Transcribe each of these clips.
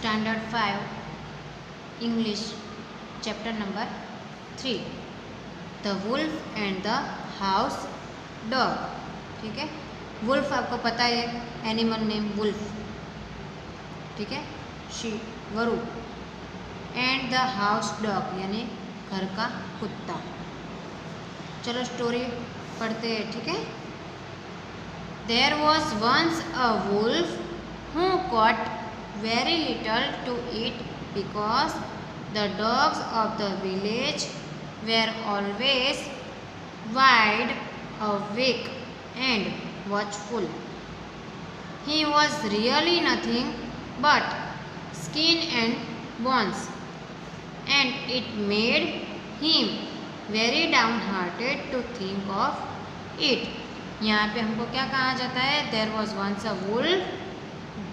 Standard 5 English chapter number 3 the wolf and the house dog. ठीक है, wolf आपको पता है एनिमल नेम वुल्फ, ठीक है, शी गरु, एंड द हाउस डॉग यानी घर का कुत्ता। चलो स्टोरी पढ़ते हैं, ठीक है। There was once a wolf who got very little to eat because the dogs of the village were always wide awake and watchful. He was really nothing but skin and bones, and it made him very downhearted to think of it. यहाँ पे हमको क्या कहा जाता है? There was once a wolf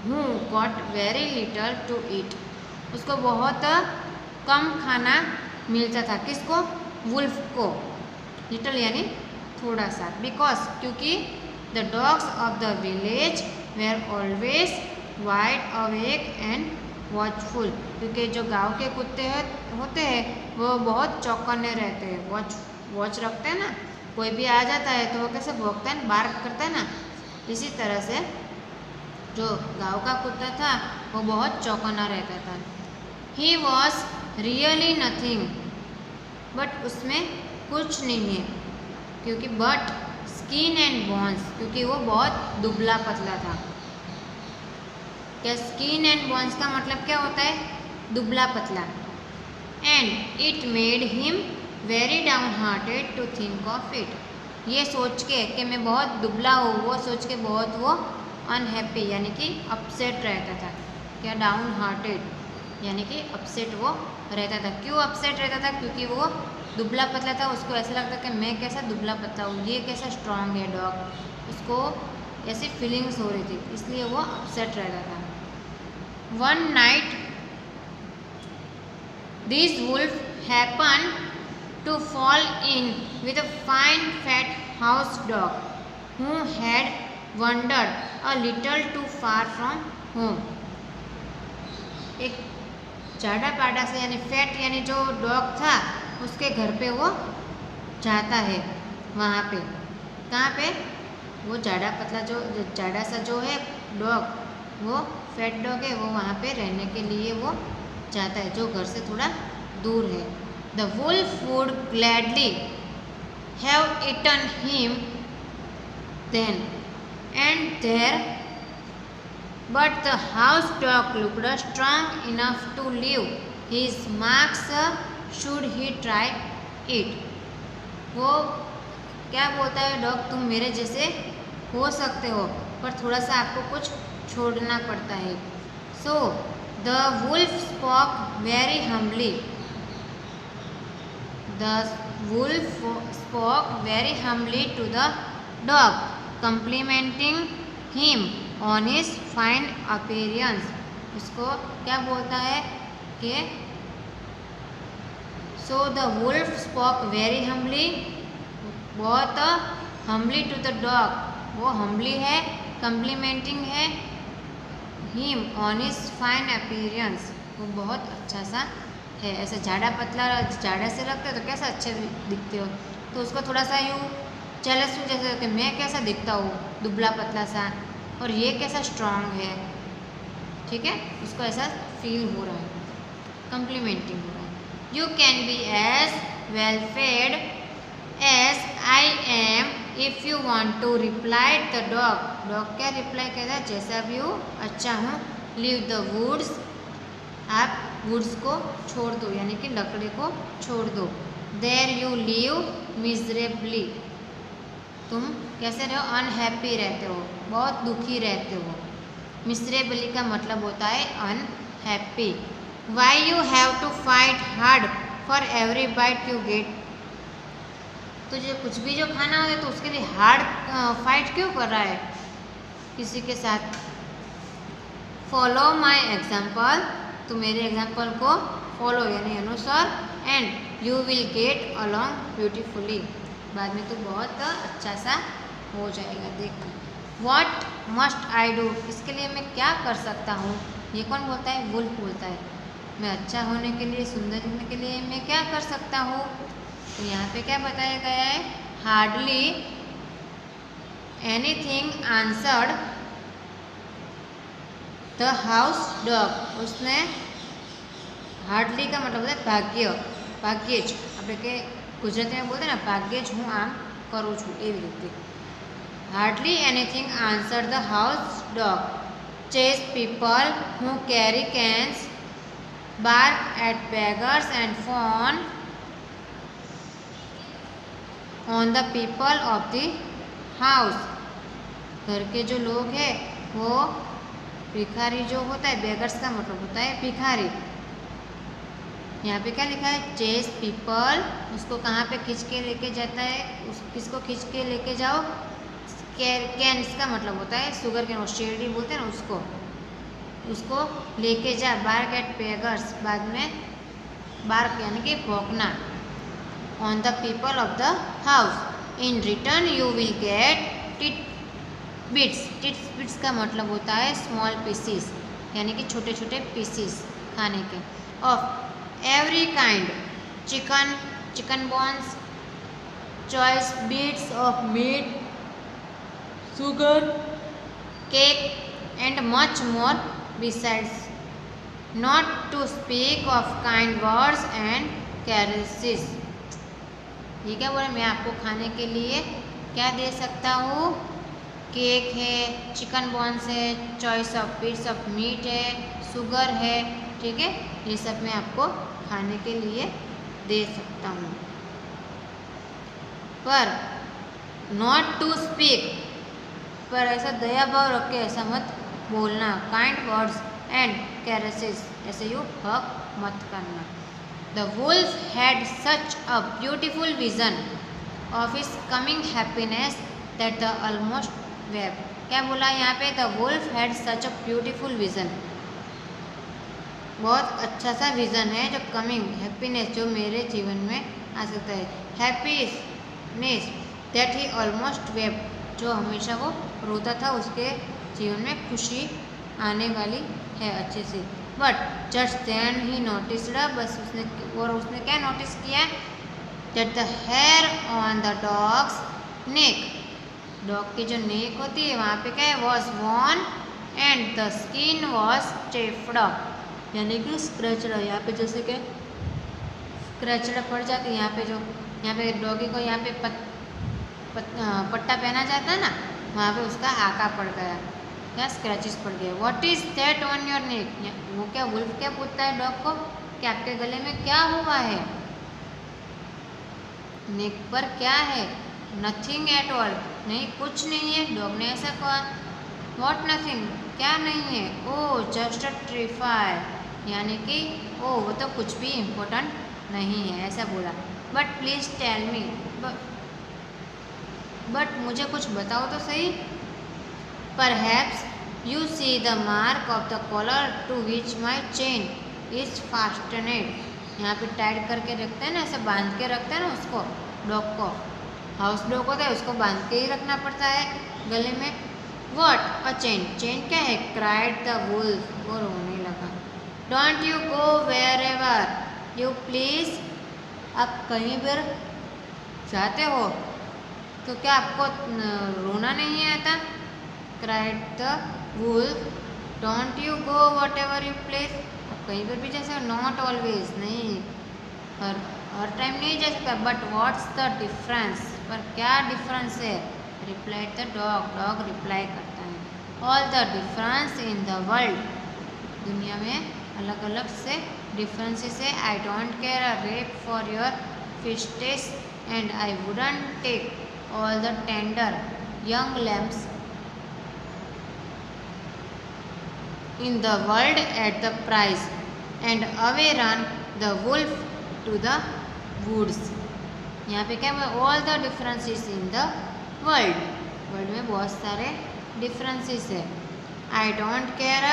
who got very little to eat. उसको बहुत कम खाना मिलता था। किसको? वुल्फ को। लिटल यानी थोड़ा सा। बिकॉज क्योंकि the dogs of the village where always wide awake and watchful. क्योंकि जो गांव के कुत्ते होते हैं वो बहुत चौकन्ने रहते हैं, वॉच रखते हैं ना। कोई भी आ जाता है तो वो कैसे भौंकता है, बार्क करता है ना। इसी तरह से जो गांव का कुत्ता था वो बहुत चौकन्ना रहता था। He was really nothing, but उसमें कुछ नहीं है, क्योंकि बट स्किन एंड बोन्स, क्योंकि वो बहुत दुबला पतला था। क्या स्किन एंड बोन्स का मतलब क्या होता है? दुबला पतला। And it made him very downhearted to think of it. ये सोच के कि मैं बहुत दुबला हूँ, वो सोच के बहुत वो अनहैप्पी यानी कि अपसेट रहता था। क्या? डाउन हार्टेड यानी कि अपसेट वो रहता था। क्यों अपसेट रहता था? क्योंकि वो दुबला पतला था। उसको ऐसा लगता कि मैं कैसा दुबला पतला हूँ, ये कैसा स्ट्रांग है डॉग। उसको ऐसी फीलिंग्स हो रही थी, इसलिए वो अपसेट रहता था। One night this wolf happen to fall in with a fine fat house dog who had wandered a little too far from home. एक जाड़ा पाड़ा से यानी फैट यानी जो डॉग था उसके घर पे वो जाता है। वहाँ पे कहाँ पे? वो जाड़ा पतला जो जाड़ा सा जो है डॉग, वो फैट डॉग है, वो वहाँ पे रहने के लिए वो जाता है, जो घर से थोड़ा दूर है। The wolf would gladly have eaten him then and there, but the house dog looked strong enough to leave his marks should he try it. वो क्या बोलता है डॉग? तुम मेरे जैसे हो सकते हो, पर थोड़ा सा आपको कुछ छोड़ना पड़ता है। So the wolf spoke very humbly. The wolf spoke very humbly to the dog, complimenting him on his fine appearance. उसको क्या बोलता है कि so the wolf spoke very humbly, बहुत humbly to the dog, वो humbly है, complimenting है him on his fine appearance, वो बहुत अच्छा सा है। ऐसे जाड़ा पतला जाड़ा से रखते हो तो कैसा अच्छे दिखते हो, तो उसको थोड़ा सा यूँ जेलस में जैसे कि मैं कैसा दिखता हूँ दुबला पतला सा, और ये कैसा स्ट्रांग है। ठीक है, उसको ऐसा फील हो रहा है, कम्प्लीमेंटिंग हो रहा है। You can be as well fed as I am if you want to, reply the dog. Dog क्या रिप्लाई कहता है? जैसा भी हो अच्छा हूँ। लीव द वुड्स, आप वुड्स को छोड़ दो यानी कि लकड़ी को छोड़ दो। देयर यू लीव मिजरेबली, तुम कैसे रहो? अनहैप्पी रहते हो, बहुत दुखी रहते हो। मिसरेबली का मतलब होता है unhappy. Why you have to fight hard for every bite you get, तुझे कुछ भी जो खाना हो तो उसके लिए हार्ड फाइट क्यों कर रहा है किसी के साथ? फॉलो माई एग्जाम्पल, तो मेरे एग्जाम्पल को फॉलो यानी अनुसार, and you will get along beautifully, बाद में तो बहुत अच्छा सा हो जाएगा। देखना। वॉट मस्ट आई डू, इसके लिए मैं क्या कर सकता हूँ? ये कौन बोलता है? वुल्फ बोलता है। मैं अच्छा होने के लिए, सुंदर दिखने के लिए मैं क्या कर सकता हूँ? तो यहाँ पे क्या बताया गया है? Hardly anything answered the house dog. उसने हार्डली का मतलब होता है भाग्य, भाग्ये જ આપણે કે ગુજરાતીમાં બોલते ને ભાગ્યે જ હું આમ કરું છું એવી રીતે. Hardly anything answer the house dog chase people who carry cans, bark at beggars and fawn on the people of the house. घर के जो लोग हैं वो भिखारी जो होता है, बेगर्स का मतलब होता है भिखारी. यहाँ पे क्या लिखा है? Chase people. उसको कहाँ पे खींच के लेके जाता है? किसको खींच के लेके जाओ? कैन इसका मतलब होता है शुगर कैन, शेरडी बोलते हैं ना उसको लेके जा. बार्क एट बेगर्स, बाद में बार्क यानी कि भौंकना. On the people of the house. In return you will get titbits. Titbits का मतलब होता है स्मॉल पीसीस, यानी कि छोटे छोटे पीसीस खाने के. Of every kind, chicken bones, choice bits of meat, sugar, cake and much more besides, not to speak of kind words and caresses. ये क्या बोले? मैं आपको खाने के लिए क्या दे सकता हूँ? केक है, चिकन बोन्स है, choice of bits of meat है, शुगर है, ठीक है, ये सब मैं आपको खाने के लिए दे सकता हूँ. पर नॉट टू स्पीक, पर ऐसा दया भाव रख के ऐसा मत बोलना. काइंड वर्ड्स एंड कैरेसेस, ऐसे यू हक मत करना. The wolf had such a beautiful vision of his coming happiness that the almost wept. क्या बोला यहाँ पे? The wolf had such a beautiful vision, बहुत अच्छा सा विजन है जो कमिंग हैप्पीनेस, जो मेरे जीवन में आ सकता है. हैप्पीनेस दैट ही ऑलमोस्ट वेप, जो हमेशा वो रोता था, उसके जीवन में खुशी आने वाली है अच्छे से. But just then he noticed, बस उसने क्या नोटिस किया? That the hair on the dog's neck, dog की जो नेक होती है वहाँ पे क्या है? Was worn and the skin was chafed, यानी कि स्क्रैचड. यहाँ पे जैसे कि स्क्रैचड पड़ जाती है, यहाँ पे डॉगी को यहाँ पे पट्टा पहना जाता है ना, वहाँ पे उसका आका पड़ गया, क्या स्क्रैचेस पड़ गए. What is that on your neck? वो क्या वुल्फ क्या पूछता है डॉग को कि आपके गले में क्या हुआ है, नेक पर क्या है? नथिंग एट ऑल, नहीं कुछ नहीं है. डॉग ने ऐसा कहा. व्हाट नथिंग, क्या नहीं है? ओ जस्ट अ ट्रिफाई, यानी कि ओ वो तो कुछ भी इम्पोर्टेंट नहीं है, ऐसा बोला. But please tell me, but मुझे कुछ बताओ तो सही. Perhaps you see the mark of the collar to which my chain is fastened. यहाँ पे टाइट करके रखते हैं ना, ऐसे बांध के रखते हैं ना उसको, डॉग को. हाउस डॉग होता है, उसको बांध के ही रखना पड़ता है गले में. वॉट अ चेन, चेन क्या है? क्राइड द वुल्फ, वो रोने लगा. Don't you go wherever you please, आप कहीं पर जाते हो तो क्या आपको रोना नहीं आता? Cried the wolf. Don't you go whatever you place, आप कहीं पर भी जा सकते. नॉट ऑलवेज, नहीं हर टाइम नहीं जा सकता. बट व्हाट्स द डिफरेंस, पर क्या डिफरेंस है? Replied the dog, dog reply करता है. All the difference in the world, दुनिया में अलग अलग से डिफरेंसेस है. I don't care a rap for your feasts and I wouldn't take all the tender young lambs in the world at the price, and away ran the wolf to the woods. यहाँ पे क्या है? all the differences in the world, world में बहुत सारे differences है. I don't care a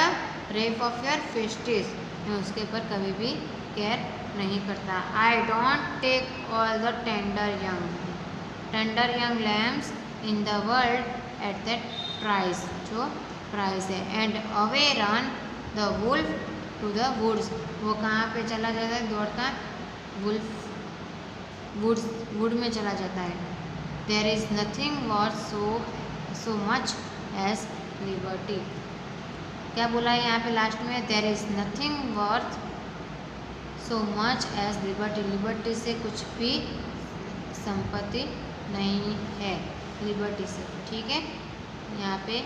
rap of your feasts, मैं उसके ऊपर कभी भी केयर नहीं करता. I don't take all the tender young lambs in the world at that price, जो प्राइस है. And away ran the wolf to the woods, वो कहाँ पे चला जाता है दौड़ता, वुल्फ वुड में चला जाता है। There is nothing worth so much as liberty, क्या बोला है यहाँ पे लास्ट में, there is nothing worth so much as liberty, liberty से कुछ भी संपत्ति नहीं है लिबर्टी से, ठीक है। यहाँ पे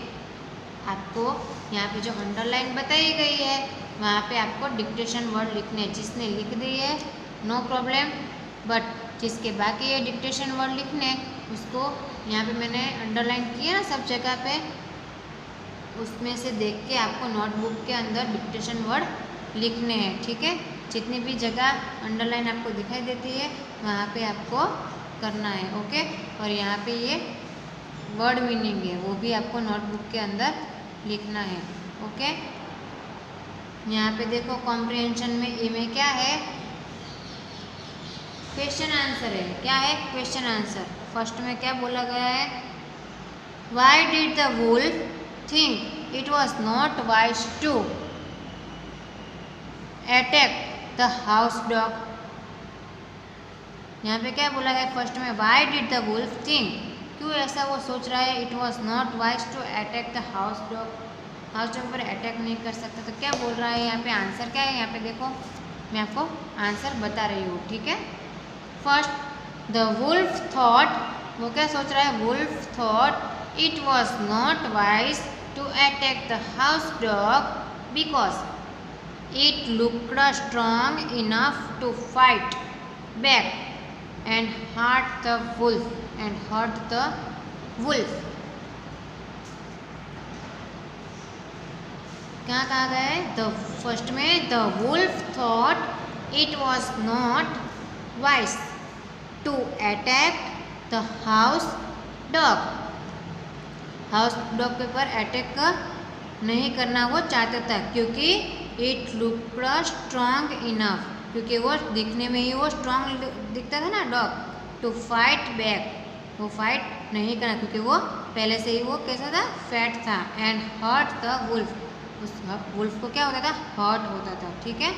आपको यहाँ पे जो अंडरलाइन बताई गई है वहाँ पे आपको डिक्टेशन वर्ड लिखने, जिसने लिख दी है नो प्रॉब्लम, बट जिसके बाकी है डिक्टेशन वर्ड लिखने उसको यहाँ पे मैंने अंडरलाइन किया ना सब जगह पे, उसमें से देख के आपको नोटबुक के अंदर डिक्टेशन वर्ड लिखने हैं, ठीक है। जितनी भी जगह अंडरलाइन आपको दिखाई देती है वहाँ पे आपको करना है, ओके। और यहाँ पे ये वर्ड मीनिंग है वो भी आपको नोटबुक के अंदर लिखना है, ओके। यहाँ पे देखो कॉम्प्रिहेंशन में ए में क्या है, क्वेश्चन आंसर है, क्या है क्वेश्चन आंसर। फर्स्ट में क्या बोला गया है, why did the wolf think it was not wise to attack the house dog. यहाँ पे क्या बोला गया फर्स्ट में, why did the wolf think, क्यों ऐसा वो सोच रहा है, it was not wise to attack the house dog, house dog पर अटैक नहीं कर सकता। तो क्या बोल रहा है यहाँ पे, आंसर क्या है, यहाँ पे देखो मैं आपको आंसर बता रही हूँ, ठीक है। फर्स्ट द वुल्फ थॉट, वो क्या सोच रहा है, wolf thought it was not wise to attack the house dog because it looked strong enough to fight back and hurt the wolf क्या कहा गया है, द फर्स्ट में the wolf thought it was not wise to attack the house dog, house dog के ऊपर attack नहीं करना वो चाहता था, क्योंकि इट लुक्ड स्ट्रॉन्ग इनफ, क्योंकि वो दिखने में ही वो स्ट्रॉन्ग दिखता था ना डॉग, टू फाइट बैक, वो फाइट नहीं करना क्योंकि वो पहले से ही वो कैसा था, फैट था, एंड हर्ट द वुल्फ, उस वुल्फ को क्या होता था, हर्ट होता था, ठीक है।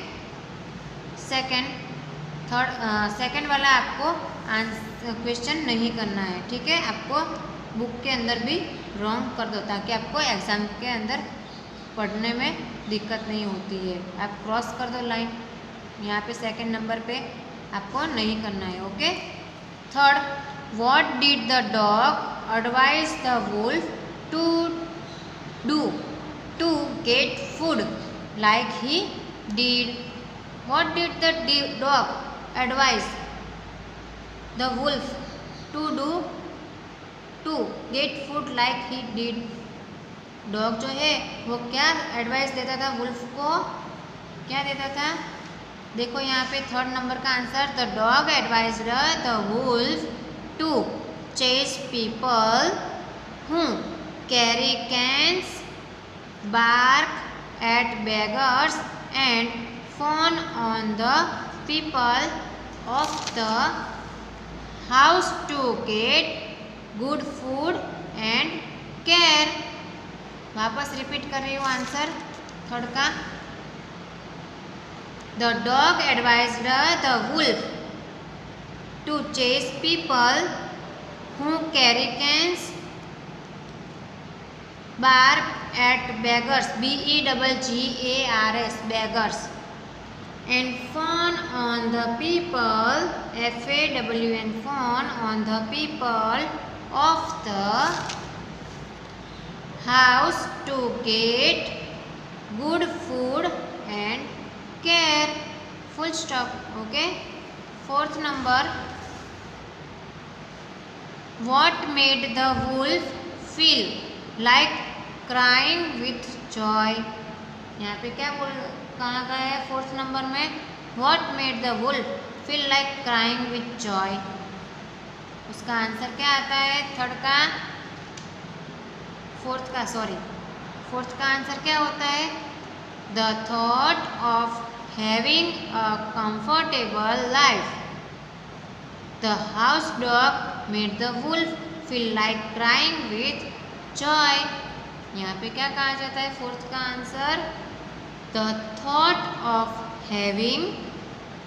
सेकंड वाला आपको क्वेश्चन नहीं करना है, ठीक है, आपको बुक के अंदर भी रॉन्ग कर दो ताकि आपको एग्ज़ाम के अंदर पढ़ने में दिक्कत नहीं होती है। आप क्रॉस कर दो लाइन, यहाँ पे सेकंड नंबर पे आपको नहीं करना है, okay. Third, what did the dog advise the wolf to do to get food like he did, what did the dog advise the wolf to do to get food like he did, dog जो है वो क्या advice देता था wolf को, क्या देता था, देखो यहाँ पे थर्ड नंबर का answer, the dog advised the wolf to chase people who carry cans, bark at beggars and fawn on the people of the house to get good food and care। वापस repeat कर रही हूँ answer third का, the dog advised the wolf to chase people who carry cans, bark at beggars, beggars, beggars, and fawn on the people, fawn, fawn on the people of the house to get good food and care, full stop, okay। Fourth number, what made the wolf feel like crying with joy, यहाँ पे क्या कहा गया है fourth number में, what made the wolf feel like crying with joy, उसका answer क्या आता है थर्ड का, फोर्थ का आंसर क्या होता है, the thought of having a comfortable life, the house dog made the wolf feel like crying with joy. यहाँ पे क्या कहा जाता है फोर्थ का answer, the thought of having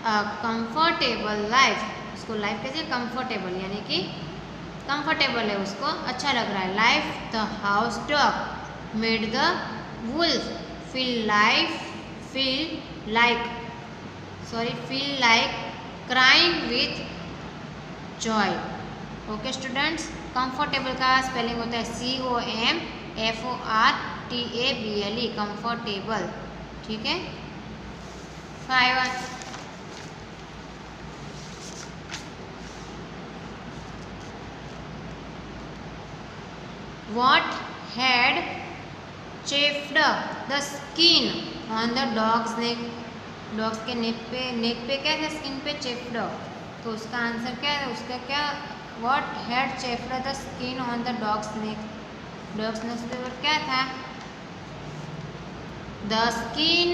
a comfortable life, उसको लाइफ कैसे कंफर्टेबल यानी कि कंफर्टेबल है, उसको अच्छा लग रहा है। Life the house dog made the wolf feel like crying with joy. Okay students, comfortable का स्पेलिंग होता है COMFORTABLE, कंफर्टेबल। ठीक है। 5 What had chafed the skin on the dog's neck? Dogs के नेक पे क्या है, स्किन पे चेफ्ड, तो उसका आंसर क्या है, उसका क्या, what had chafed the skin on the dog's neck, dog's neck पे क्या था, the skin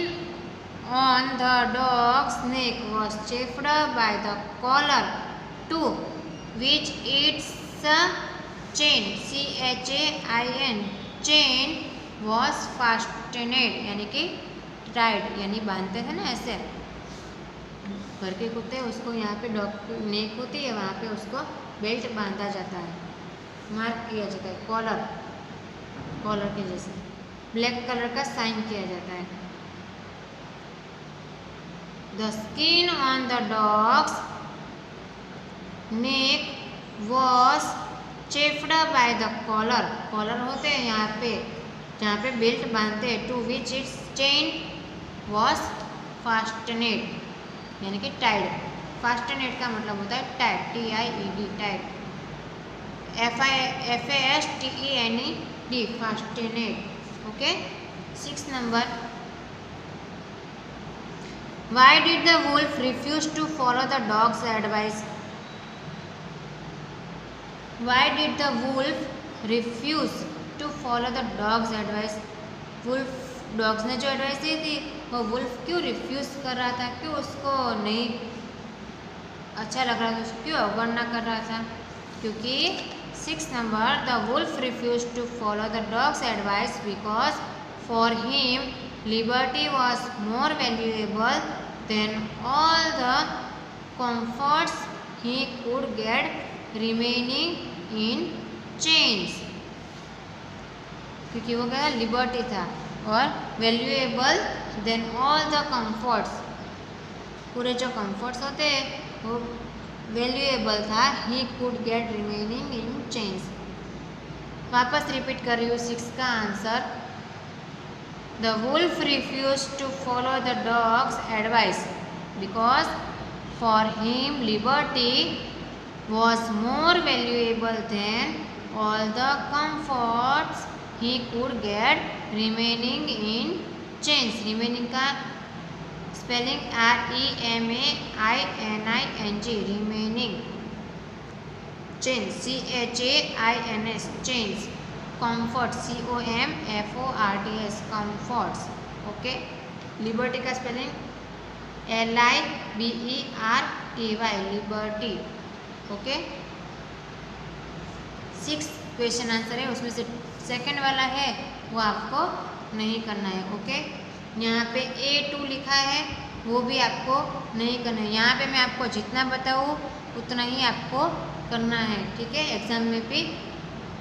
on the dog's neck was chafed by the collar to which its chain CHAIN chain was fastened यानी कि Tide, यानी बांधते थे ना ऐसे घर के कुत्ते, उसको यहाँ पे डॉग नेक होती है, वहाँ पे उसको बेल्ट बांधा जाता है, मार्क किया जाता है, कॉलर के जैसे ब्लैक कलर का साइन किया जाता है। The skin on the dog's neck was chafed by the collar, collar होते हैं यहाँ पे जहाँ पे बेल्ट बांधते हैं, to which its chain was fastened यानी कि टाइड, फास्टेनेड का मतलब होता है tied, TIED tied, FASTENED fastened. Okay. 6 number, why did the wolf refuse to follow the dog's advice, why did the wolf refuse to follow the dog's advice, wolf dog's ने जो advice दी थी वो wolf क्यों refuse कर रहा था, क्यों उसको नहीं अच्छा लग रहा था, उसको क्यों अवगणना कर रहा था, क्योंकि 6 number, the wolf refuse to follow the dog's advice because for him liberty was more valuable than all the comforts he could get remaining in chains, क्योंकि वो क्या लिबर्टी था और valuable than all the comforts, पूरे जो comforts होते हैं वो वैल्यूएबल था, he could get remaining in change. वापस रिपीट कर रही हूँ 6 का answer, the wolf refuse to follow the dog's advice because for him liberty was more valuable than all the comforts he could get remaining in chains, remaining का स्पेलिंग REMAINING, remaining, chains CHAINS, chains, comfort COMFORTS, comforts। Okay. Liberty का spelling LIBERTY, liberty. Okay. 6 question answer है, उसमें से second वाला है वो आपको नहीं करना है। ओके। यहाँ पे A2 लिखा है वो भी आपको नहीं करना है, यहाँ पे मैं आपको जितना बताऊँ उतना ही आपको करना है। ठीक है। एग्जाम में भी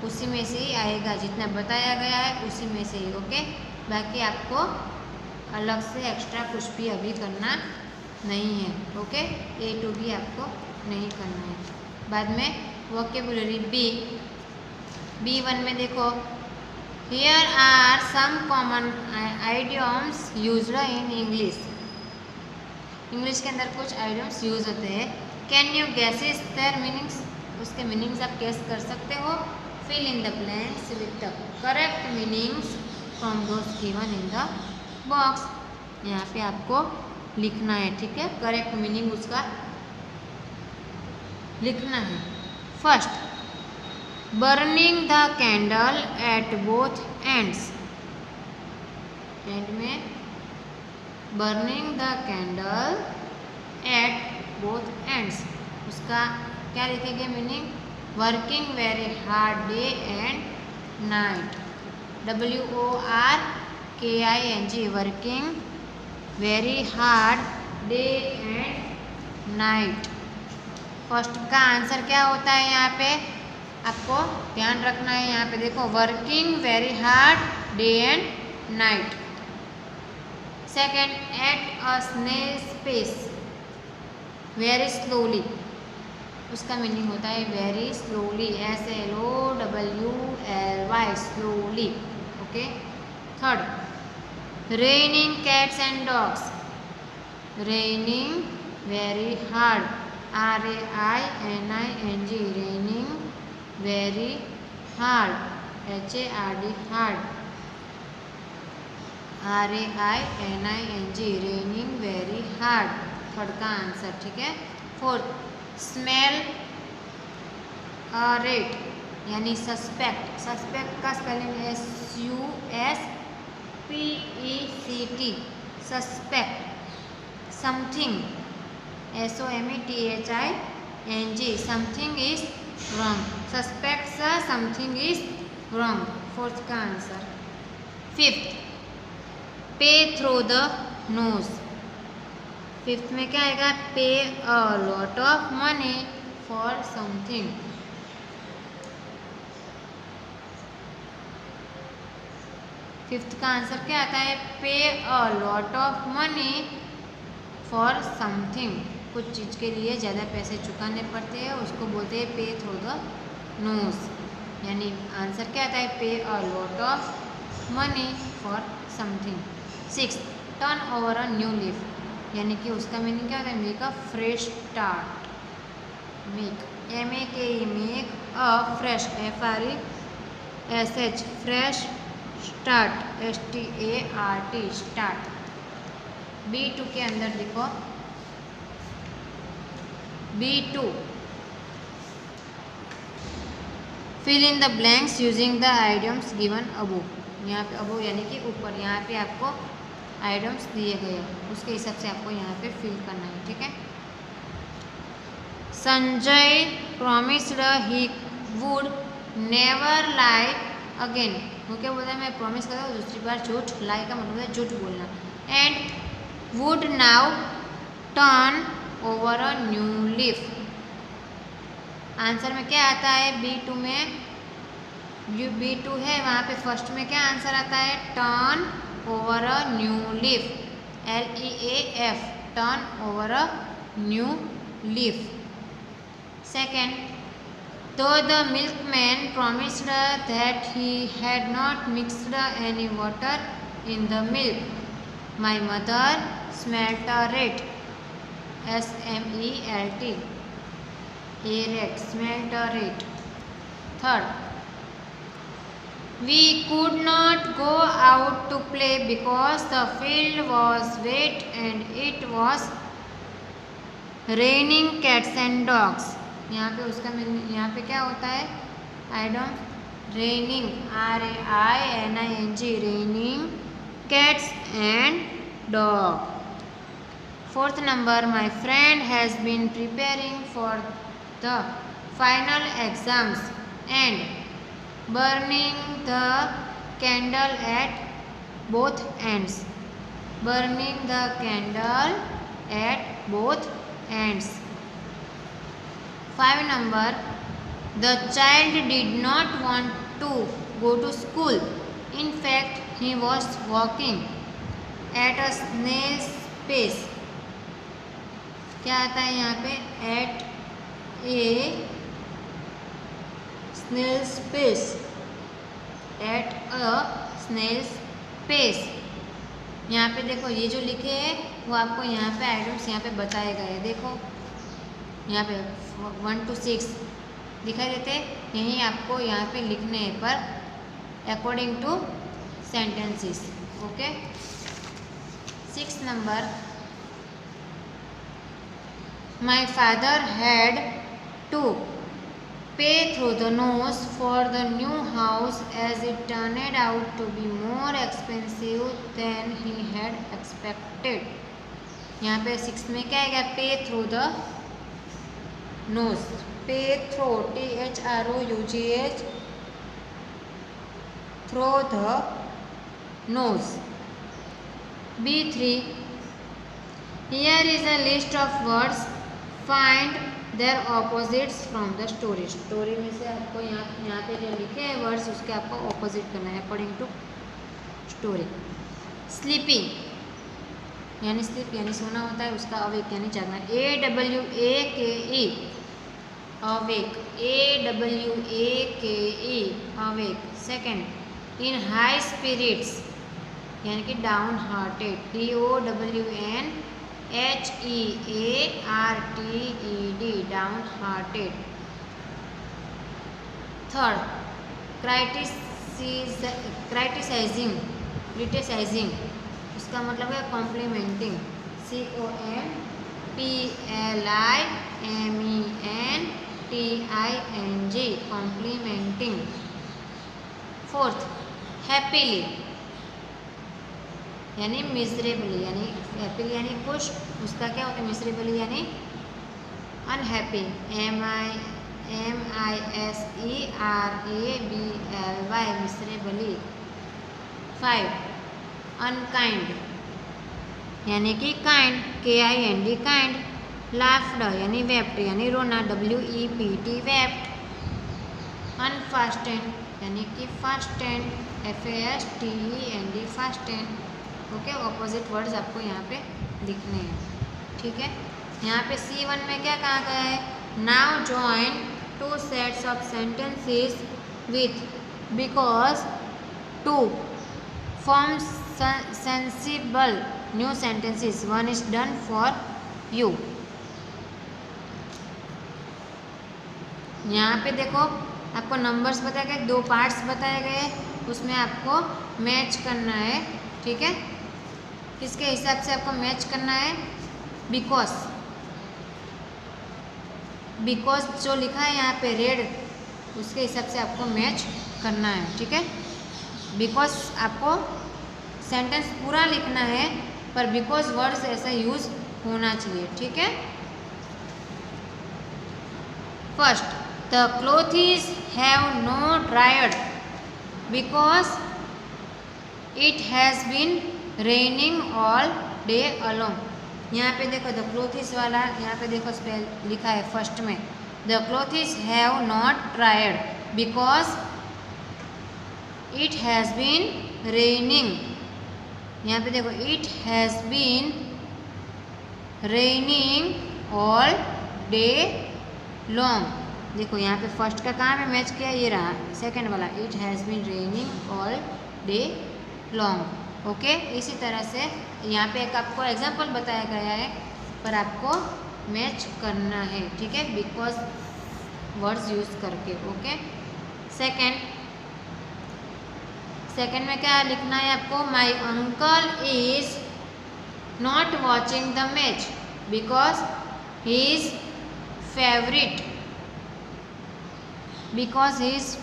उसी में से ही आएगा, जितना बताया गया है उसी में से ही। ओके। बाकी आपको अलग से एक्स्ट्रा कुछ भी अभी करना नहीं है। ओके। A2 भी आपको नहीं करना है। बाद में वोकेबुलरी B1 में देखो, here are some common idioms used in English, English के अंदर कुछ आइडियम्स यूज होते हैं। Can you guesses their meanings, उसके मीनिंग्स आप गेस कर सकते हो। Fill in the blanks with the correct meanings from those given in the box, यहाँ पे आपको लिखना है। ठीक है। करेक्ट मीनिंग उसका लिखना है। First, burning the candle at both ends, end में burning the candle at both ends, उसका क्या लिखेंगे meaning, working very hard day and night, WORKING, working very hard day and night. First का answer क्या होता है यहाँ पे, आपको ध्यान रखना है। यहाँ पे देखो, working very hard day and night. Second, at a snail's pace, very slowly, उसका मीनिंग होता है very slowly, SLOWLY, slowly. Okay. Third, raining cats and dogs, raining very hard, RAINING, raining very hard, HARD, hard, RAINING, raining very hard. Third का answer, ठीक है। Fourth, smell rat यानी suspect, suspect का spelling SUSPECT, suspect. Something, SOMETHING, something is wrong, suspects something is wrong. Fourth का answer. Fifth, पे through the knows, fifth में क्या आएगा, पे a lot of money for something. Fifth का answer क्या आता है, pay a lot of money for something, कुछ चीज़ के लिए ज़्यादा पैसे चुकाने पड़ते हैं, उसको बोलते हैं पे थ्रू द नोज। यानी आंसर क्या आता है, pay a lot of money for something. Six, turn over a new leaf, यानी कि उसका मीनिंग क्या होता है, make a fresh start, make, MAKE, make a fresh, FRESH, fresh start, START, start. B2 के अंदर देखो, B2, fill in the blanks using the items given above, यहाँ पे अबो यानी कि ऊपर, यहाँ पे आपको आइटम्स दिए गए हैं, उसके हिसाब से आपको यहाँ पे फिल करना है, ठीक है। Sanjay promised he would never lie again, वो क्या बोलता है, मैं प्रॉमिस करता हूँ दूसरी बार झूठ, लाई का मतलब है झूठ बोलना। And would now turn over a new leaf, answer में क्या आता है, B2 में, B2 है वहाँ पे फर्स्ट में क्या आंसर आता है, turn over a new leaf, LEAF, turn over a new leaf. Second, though the milkman promised that he had not mixed any water in the milk, my mother smelt a rat, SMELT, a rat, smelt a rat. Third, we could not go out to play because the field was wet and it was raining cats and dogs, यहाँ पे उसका यहाँ पे क्या होता है, item raining, RAINING, raining cats and dog. Fourth number, my friend has been preparing for the final exams and burning the candle at both ends, burning the candle at both ends. 5 number, the child did not want to go to school, in fact he was walking at a snail's pace, क्या आता है यहाँ पे, at a snail's pace, at a snail's pace। यहाँ पे देखो, ये जो लिखे हैं वो आपको यहाँ पे आइटम्स यहाँ पे बताए गए, देखो यहाँ पे 1 to 6 दिखाई देते, यही आपको यहाँ पे लिखने पर according to sentences. Okay. 6 number, my father had to pay through the nose for the new house as it turned out to be more expensive than he had expected, यहाँ पे 6 में क्या आएगा, pay through the nose, pay through, THROUGH, through the nose. B3, here is a list of words, find their opposites from the story. Story में से आपको यहाँ पे जो लिखे हैं वर्ड्स उसके आपको ऑपोजिट करना है अकॉर्डिंग टू स्टोरी। स्लीपिंग यानी स्लीप यानी सोना होता है, उसका अवेक यानी जागना। AWAKE awake, AWAKE awake. Second in high spirits यानी कि downhearted, DOWNHEARTED downhearted. Third criticising, criticising उसका मतलब है complimenting, COMPLIMENTING complimenting. Fourth happily यानी मिजरेबली, यानी हैप्पीली यानी खुश, उसका क्या होता है मिजरेबली यानी अनहैप्पी, MISERABLY मिजरेबली। 5 अनकाइंड यानी कि काइंड, KIND काइंड। लाफ्ड यानी वेप्ट यानी रोना, WEPT वेप्ट। अनफास्टेंड यानी कि fastened, FASTEND fastened. Okay, opposite words आपको यहाँ पे लिखने हैं, ठीक है। यहाँ पे C1 में क्या कहा गया है, now join 2 sets of sentences with because to form sensible new sentences, one is done for you. यहाँ पे देखो आपको नंबर्स बताए गए, 2 पार्ट्स बताए गए, उसमें आपको मैच करना है, ठीक है। किसके हिसाब से आपको मैच करना है, बिकॉज जो लिखा है यहाँ पे रेड, उसके हिसाब से आपको मैच करना है, ठीक है। बिकॉज आपको सेंटेंस पूरा लिखना है, पर बिकॉज वर्ड्स ऐसा यूज होना चाहिए, ठीक है। First the clothes have not dried because it has been raining all day along. यहाँ पे देखो द क्लोथ्स वाला, यहाँ पे देखो स्पेल लिखा है फर्स्ट में, the clothes have not dried because it has been raining. यहाँ पे देखो it has been raining all day long. देखो यहाँ पे फर्स्ट का कहाँ पे मैच किया, ये रहा सेकंड वाला, it has been raining all day long. Okay, इसी तरह से यहाँ पे एक आपको एग्जाम्पल बताया गया है, पर आपको मैच करना है, ठीक है, बिकॉज वर्ड्स यूज करके। ओके, सेकेंड में क्या लिखना है आपको, my uncle is not watching the match because his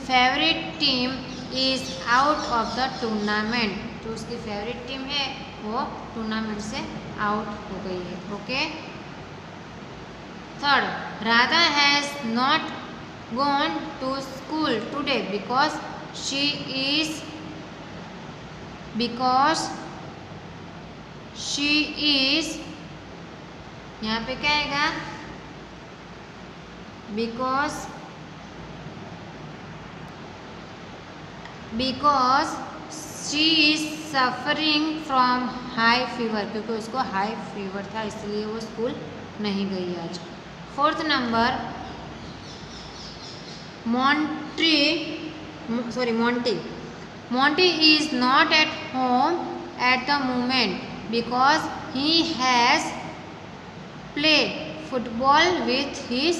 favourite team is out of the tournament. जो उसकी फेवरेट टीम है वो टूर्नामेंट से आउट हो गई है। Okay, third Radha has not gone to school today because she is यहाँ पे क्या आएगा, because she is suffering from high fever, क्योंकि उसको हाई फीवर था इसलिए वो स्कूल नहीं गई आज। Fourth number Monty is not at home at the moment because he has played football with his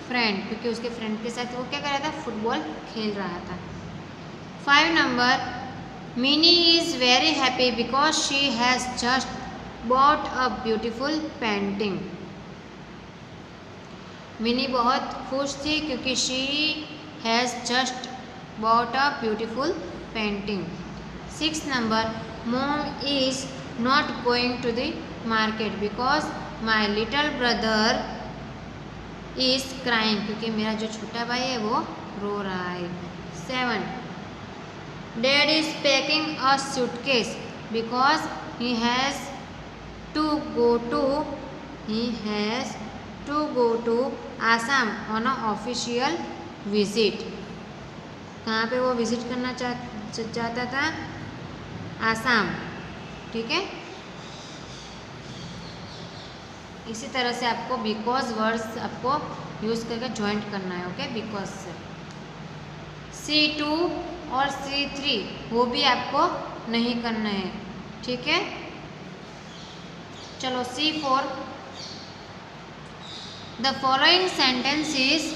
friend, क्योंकि उसके फ्रेंड के साथ वो क्या कर रहा था, फुटबॉल खेल रहा था। 5 number Minnie is very happy because she has just bought a beautiful painting। Mini बहुत खुश थी क्योंकि she has just bought a beautiful painting। 6 number Mom is not going to the market because my little brother is crying, क्योंकि मेरा जो छोटा भाई है वो रो रहा है। 7 Dad is packing a suitcase because he has to go to he has to go to Assam on a official visit. कहाँ पे वो विजिट करना चाहता था? आसाम। ठीक है, इसी तरह से आपको बिकॉज वर्ड्स आपको यूज़ करके ज्वाइंट करना है। ओके, बिकॉज से C2 और C3 वो भी आपको नहीं करना है। ठीक है, चलो C4, the following sentences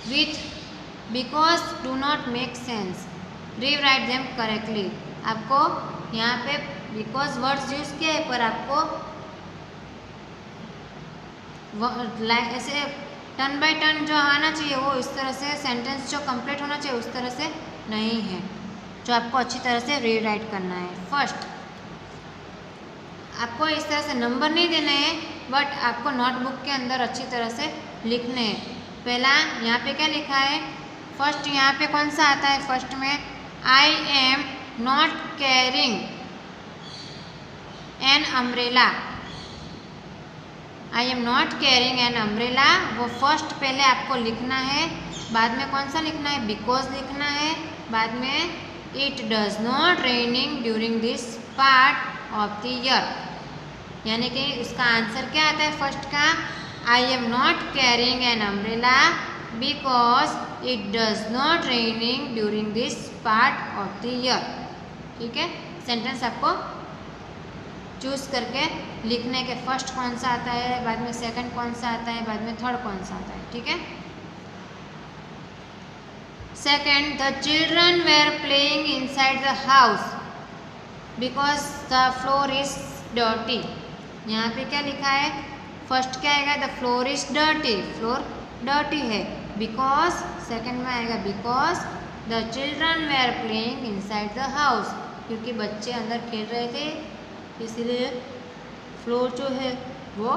with because do not make sense, rewrite them correctly. आपको यहाँ पे बिकॉज वर्ड्स यूज किया है, पर आपको ऐसे टर्न बाय टर्न जो आना चाहिए वो इस तरह से, सेंटेंस जो कंप्लीट होना चाहिए उस तरह से नहीं है, जो आपको अच्छी तरह से रीराइट करना है। फर्स्ट, आपको इस तरह से नंबर नहीं देने हैं, बट आपको नोटबुक के अंदर अच्छी तरह से लिखने हैं। पहला यहाँ पे क्या लिखा है? फर्स्ट यहाँ पे कौन सा आता है? फर्स्ट में I am not carrying an umbrella. I am not carrying an umbrella, वो फर्स्ट पहले आपको लिखना है। बाद में कौन सा लिखना है? बिकॉज लिखना है। बाद में it does not raining during this part of the year, यानी कि उसका आंसर क्या आता है फर्स्ट का? I am not carrying an umbrella because it does not raining during this part of the year. ठीक है, सेंटेंस आपको चूज करके लिखने के फर्स्ट कौन सा आता है, बाद में सेकंड कौन सा आता है, बाद में थर्ड कौन सा आता है। ठीक है, second, the children were playing inside the house because the floor is dirty. यहाँ पे क्या लिखा है? फर्स्ट क्या आएगा? The floor is dirty, floor dirty है। बिकॉज सेकंड में आएगा because the children were playing inside the house, क्योंकि बच्चे अंदर खेल रहे थे इसलिए फ्लोर जो है वो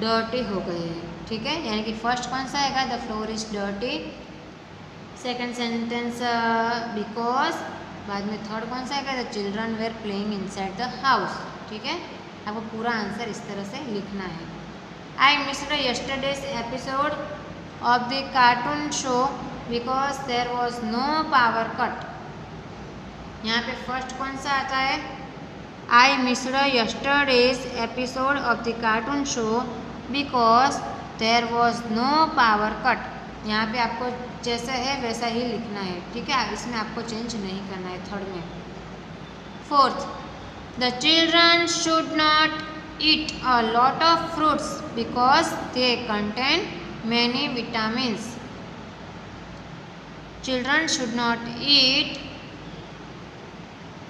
डर्टी हो गए हैं। ठीक है, यानी कि फर्स्ट कौन सा आएगा? The floor is dirty. Second sentence because, बाद में थर्ड कौन सा आएगा? The children were playing inside the house. ठीक है, आपको पूरा आंसर इस तरह से लिखना है। I missed yesterday's episode of the cartoon show because there was no power cut. यहाँ पे फर्स्ट कौन सा आता है? I missed yesterday's episode of the cartoon show because there was no power cut. यहाँ पे आपको जैसा है वैसा ही लिखना है। ठीक है, इसमें आपको चेंज नहीं करना है थर्ड में। Fourth, the children should not eat a lot of fruits because they contain many vitamins. Children should not eat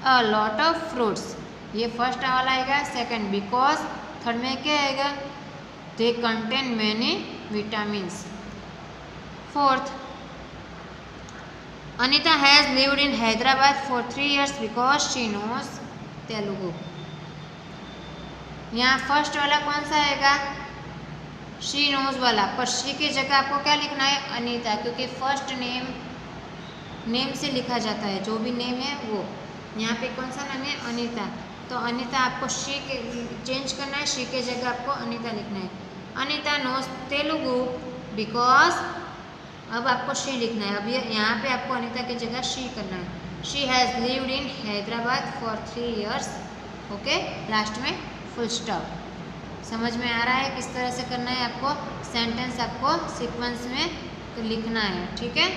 a lot of fruits. ये फर्स्ट वाला आएगा। सेकंड बिकॉज, थर्ड में क्या आएगा? they contain many vitamins. Fourth, Anita has lived in Hyderabad for 3 years because she knows Telugu. यहाँ first वाला कौन सा आएगा? शी नोज वाला, पर शी की जगह आपको क्या लिखना है? अनीता, क्योंकि फर्स्ट नेम से लिखा जाता है, जो भी नेम है वो। यहाँ पे कौन सा नाम है? अनीता, तो अनीता आपको शी के चेंज करना है, शी के जगह आपको अनीता लिखना है। अनीता नोज तेलुगु बिकॉज, अब आपको शी लिखना है। अब यहाँ पे आपको अनीता की जगह शी करना है। She has lived in Hyderabad for 3 years। Okay, last में फुल स्टॉप। समझ में आ रहा है किस तरह से करना है? आपको सेंटेंस आपको सीक्वेंस में लिखना है। ठीक है,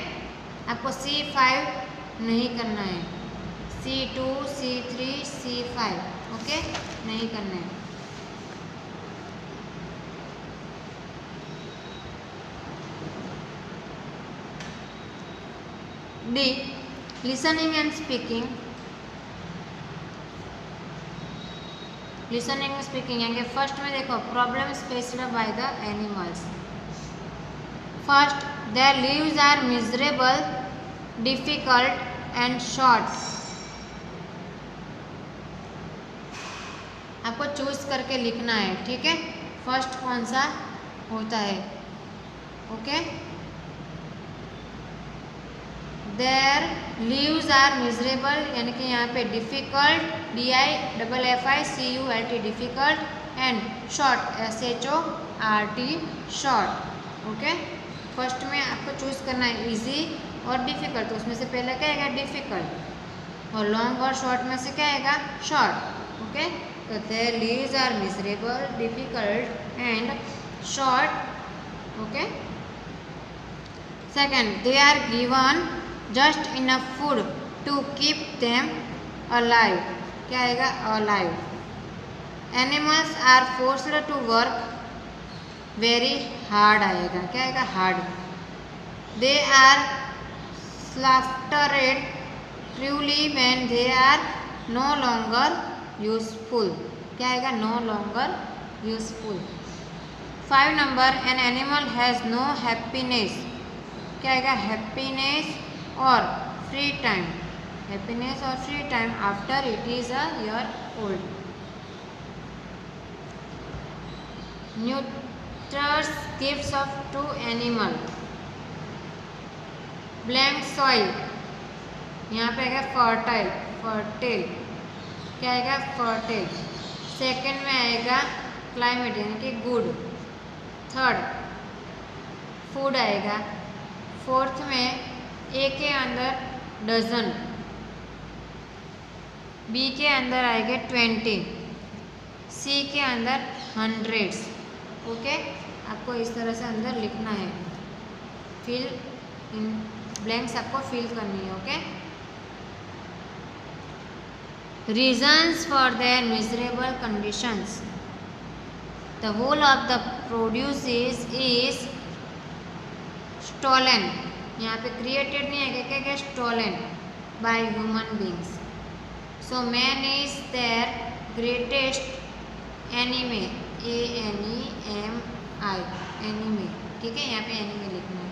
आपको C5 नहीं करना है, C2, C3, C5 ओके नहीं करना है। D, listening and speaking। Listening speaking यानी फर्स्ट में देखो, problems faced by the animals. First, their lives are miserable, difficult and short. आपको चूज करके लिखना है। ठीक है, फर्स्ट कौन सा होता है? Okay, their lives are miserable, यानी कि यहाँ पे difficult, DIFFICULT difficult, and short SHORT short. Okay, first में आपको चूज करना है इजी और डिफिकल्ट, तो उसमें से पहला क्या आएगा डिफिकल्ट, और लॉन्ग और शॉर्ट में से क्या आएगा शॉर्ट। ओके, तो their lives are miserable, difficult and short. Okay, second, they are given just enough food to keep them alive, क्या आएगा alive. Animals are forced to work very hard आएगा, क्या आएगा hard. They are slaughtered truly when they are no longer useful, क्या आएगा no longer useful. 5 number, an animal has no happiness, क्या आएगा happiness और फ्री टाइम, हैप्पीनेस और free time after it is a year old. Nutritious gifts of to animal, blank soil, यहाँ पे आएगा fertile, fertile, क्या आएगा फर्टिल। सेकेंड में आएगा क्लाइमेट यानी कि गुड। थर्ड फूड आएगा। फोर्थ में ए के अंदर डजन, बी के अंदर आएंगे 20, सी के अंदर हंड्रेड्स। ओके, आपको इस तरह से अंदर लिखना है, फिल इन ब्लैंक्स आपको फिल करनी है। Okay, reasons for their miserable conditions, the whole of the produce is stolen, यहाँ पे क्रिएटेड नहीं है, क्या क्या stolen by human beings. So man is their greatest enemy, ANEMI enemy, ठीक है, यहाँ पे एनिमी लिखना है।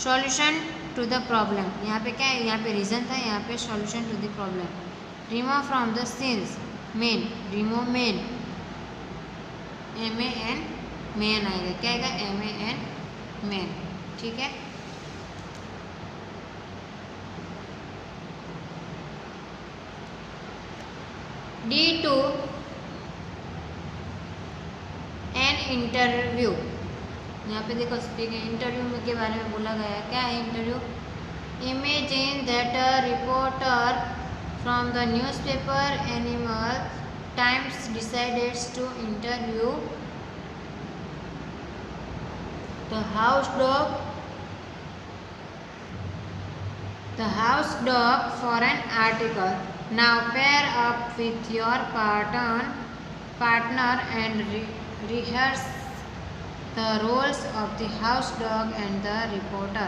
सॉल्यूशन टू द प्रॉब्लम, यहाँ पे क्या है, यहाँ पे रीजन था, यहाँ पे solution to the problem. Remove from the scenes, men, remove men, MAN man आएगा, क्या आएगा MAN मैन, ठीक है। D2 एन इंटरव्यू, यहाँ पे देखो स्पीकिंग इंटरव्यू के बारे में बोला गया है, क्या है interview. Imagine that a reporter from the newspaper Animal Times decides to interview the house dog for an article. Now pair up with your partner and rehearse the roles of the house dog and the reporter.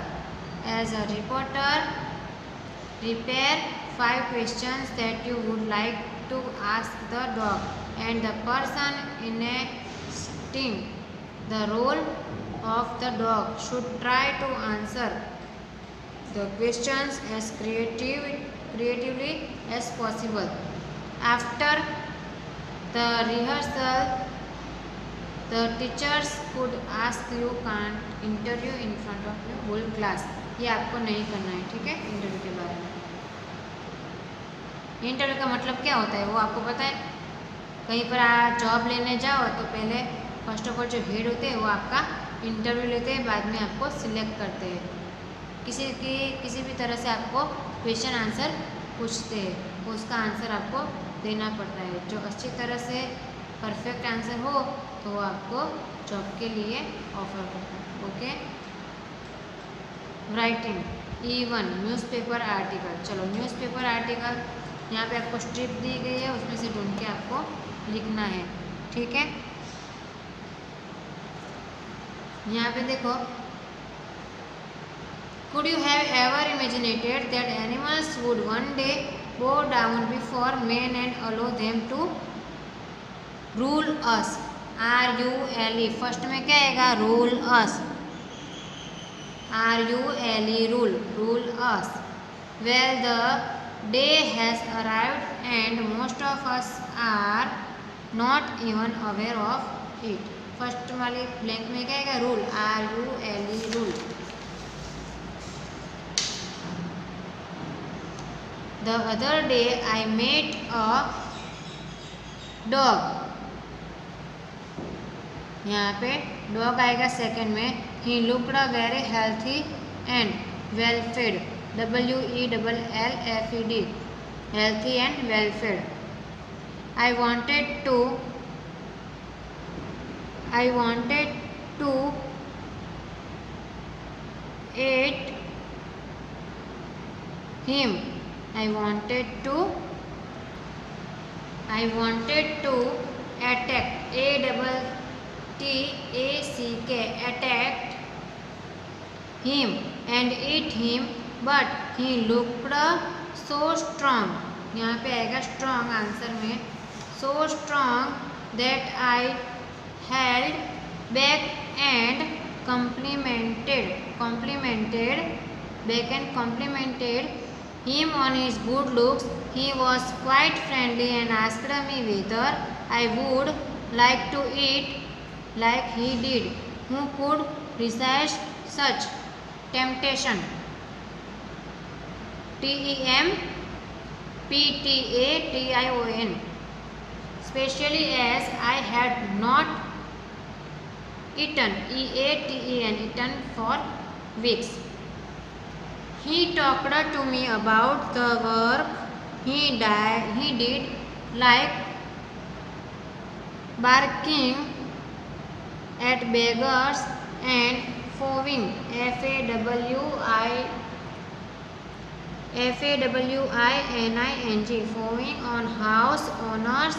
As a reporter, prepare 5 questions that you would like to ask the dog and the person enacting the role of the dog should try to answer the questions as creatively as possible. After the rehearsal, the teachers could ask you can't interview in front of your whole class. ये आपको नहीं करना है, ठीक है। Interview के बारे में, इंटरव्यू का मतलब क्या होता है वो आपको पता है। कहीं पर आप जॉब लेने जाओ तो पहले फर्स्ट ऑफ ऑल जो हेड होते हैं वो आपका इंटरव्यू लेते हैं, बाद में आपको सिलेक्ट करते हैं। किसी भी तरह से आपको क्वेश्चन आंसर पूछते हैं, उसका आंसर आपको देना पड़ता है। जो अच्छी तरह से परफेक्ट आंसर हो तो वो आपको जॉब के लिए ऑफर करता है। Okay, writing E1 newspaper article. चलो न्यूज़पेपर आर्टिकल, यहाँ पे आपको स्ट्रिप दी गई है, उसमें से ढूंढ के आपको लिखना है, ठीक है। यहाँ पे देखो, could you have ever imagined that animals would one day bow down before men and allow them to rule us? RULE, first में क्या आएगा rule us, RULE rule us. Well, the day has arrived and most of us are not even aware of it. First वाली blank में क्या आएगा rule, RULE rule. The other day I met a dog. यहाँ पे dog आएगा second में. He looked very healthy and well fed. WELLFED. Healthy and well fed. I wanted to eat him. I wanted to attack. Attacked him and eat him, but he looked so strong. यहाँ पे आएगा strong answer में. So strong that I held back and complimented him on his good looks. He was quite friendly and asked me whether I would like to eat like he did. Who could resist such temptation? TEMPTATION. Especially as I had not eaten eaten for weeks. He talked to me about the work he did, like barking at beggars and fawing FAWINING fawing on house owners.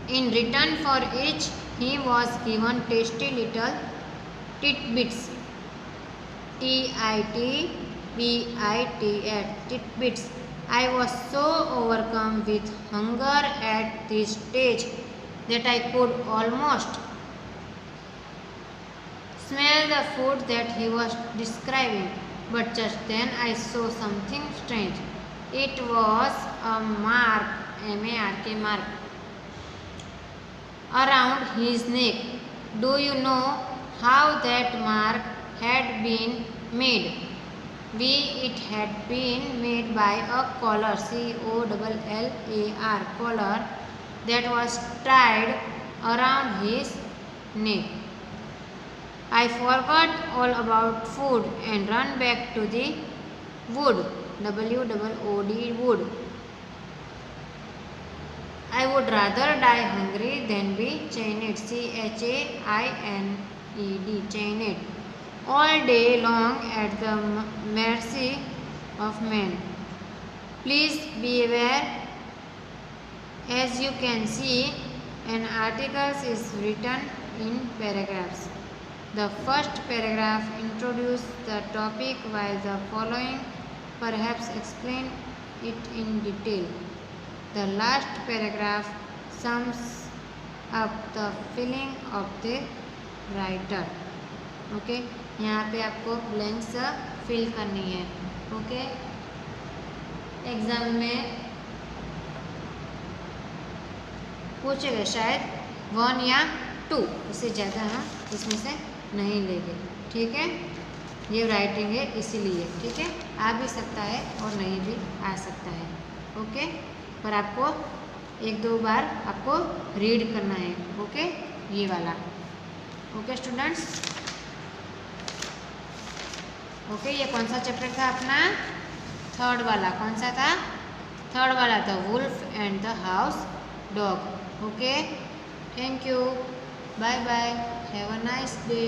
In return for each, he was given tasty little tidbits. Tidbits. I was so overcome with hunger at this stage that I could almost smell the food that he was describing. But just then I saw something strange. It was a mark, MARK, mark, around his neck. Do you know how that mark had been made? It had been made by a collar, COLLAR, collar that was tied around his neck. I forgot all about food and ran back to the wood, WOOD, wood. I would rather die hungry than be chained, CHAINED, chained, all day long at the mercy of men. Please be aware. As you can see, an article is written in paragraphs. The first paragraph introduces the topic, while the following perhaps explain it in detail. The last paragraph sums up the feeling of the writer. Okay, यहाँ पे आपको blanks fill करनी है. Okay, exam में पूछेगा शायद 1 या 2, इससे ज़्यादा हम इसमें से नहीं लेंगे. ठीक है, ये राइटिंग है इसीलिए. ठीक है, आ भी सकता है और नहीं भी आ सकता है. ओके, पर आपको 1-2 बार आपको रीड करना है. ओके, ये वाला. Okay students. ओके, ये कौन सा चैप्टर था अपना? 3rd वाला. कौन सा था? 3rd वाला, the wolf and the house dog. Okay, thank you, bye bye, have a nice day.